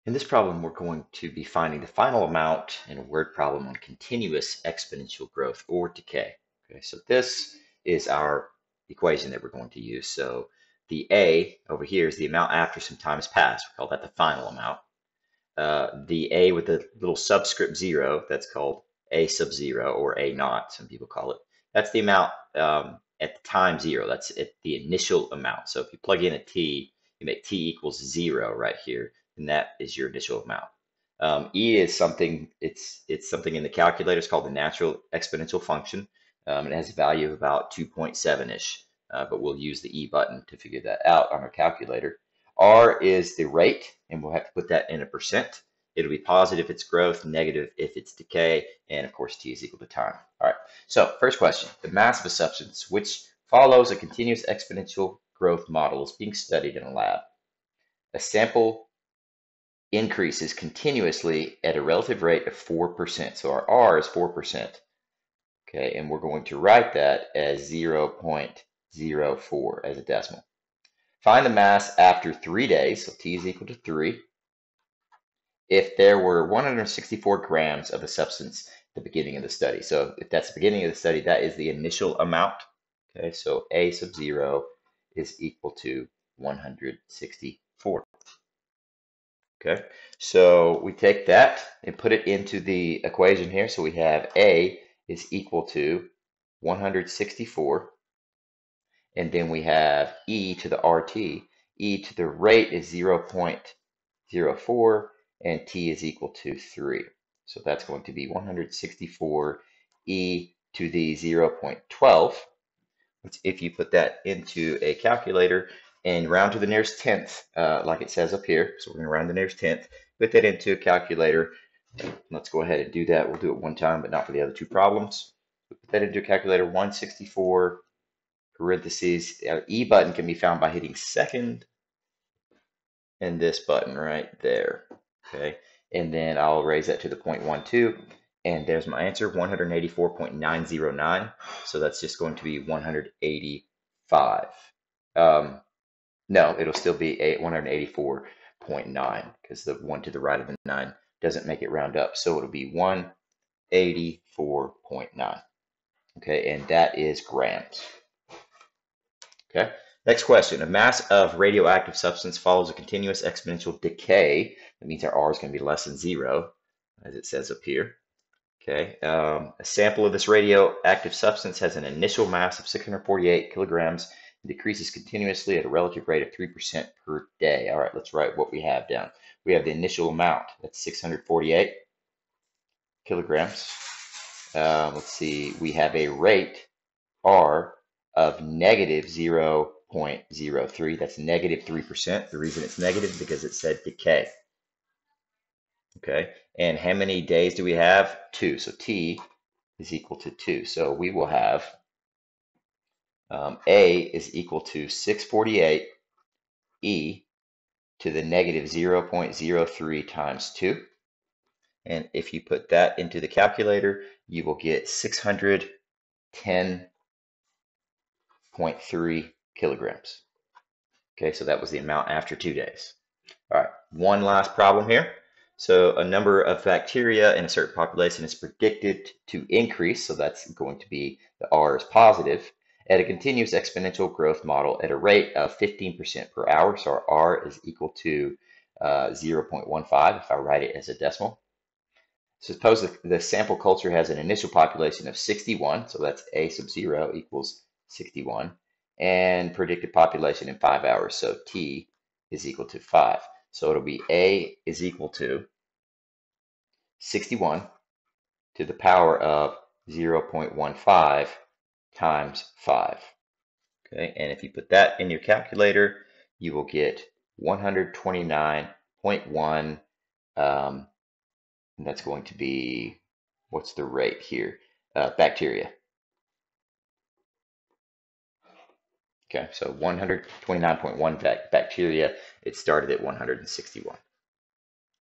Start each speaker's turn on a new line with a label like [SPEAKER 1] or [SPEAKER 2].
[SPEAKER 1] In this problem, we're going to be finding the final amount in a word problem on continuous exponential growth or decay. Okay, so this is our equation that we're going to use. So the A over here is the amount after some time has passed. We call that the final amount. The A with the little subscript 0, that's called A sub 0 or A naught, some people call it. That's the amount at the time 0. That's at the initial amount. So if you plug in a t, you make t equals 0 right here, and that is your initial amount. E is something, it's something in the calculator. It's called the natural exponential function. It has a value of about 2.7-ish, but we'll use the E button to figure that out on our calculator. R is the rate, and we'll have to put that in a percent. It'll be positive if it's growth, negative if it's decay, and of course T is equal to time. All right, so first question, the mass of a substance which follows a continuous exponential growth model is being studied in a lab. A sample increases continuously at a relative rate of 4%. So our R is 4%. Okay, and we're going to write that as 0.04 as a decimal. Find the mass after 3 days, so T is equal to 3, if there were 164 grams of the substance at the beginning of the study. So if that's the beginning of the study, that is the initial amount. Okay, so A sub 0 is equal to 164. Okay, so we take that and put it into the equation here. So we have A is equal to 164. And then we have e to the RT. E to the rate is 0.04, and t is equal to 3. So that's going to be 164 e to the 0.12, which if you put that into a calculator and round to the nearest tenth, like it says up here, so we're going to round the nearest tenth, put that into a calculator. Let's go ahead and do that. We'll do it one time, but not for the other two problems. Put that into a calculator, 164 parentheses, E button can be found by hitting second and this button right there. Okay, and then I'll raise that to the 0.12, and there's my answer, 184.909. So that's just going to be 185. No, it'll still be 184.9 because the one to the right of the 9 doesn't make it round up. So it'll be 184.9. Okay, and that is grams. Okay, next question. A mass of radioactive substance follows a continuous exponential decay. That means our R is going to be less than 0, as it says up here. Okay, a sample of this radioactive substance has an initial mass of 648 kilograms and decreases continuously at a relative rate of 3% per day. All right, let's write what we have down. We have the initial amount, that's 648 kilograms. Let's see, we have a rate, R, of negative 0.03. That's negative 3%. The reason it's negative is because it said decay. Okay, and how many days do we have? 2. So T is equal to 2. So we will have A is equal to 648 E to the negative 0.03 times 2. And if you put that into the calculator, you will get 610.3 kilograms. Okay, so that was the amount after 2 days. All right, one last problem here. So a number of bacteria in a certain population is predicted to increase, so that's going to be the R is positive, at a continuous exponential growth model at a rate of 15% per hour. So our R is equal to 0.15 if I write it as a decimal. Suppose the sample culture has an initial population of 61, so that's A sub 0 equals 61, and predicted population in 5 hours, so T is equal to 5. So it'll be A is equal to 61 to the power of 0.15 times 5. Okay, and if you put that in your calculator, you will get 129.1, and that's going to be, what's the rate here? Bacteria. Okay, so 129.1 bacteria. It started at 161.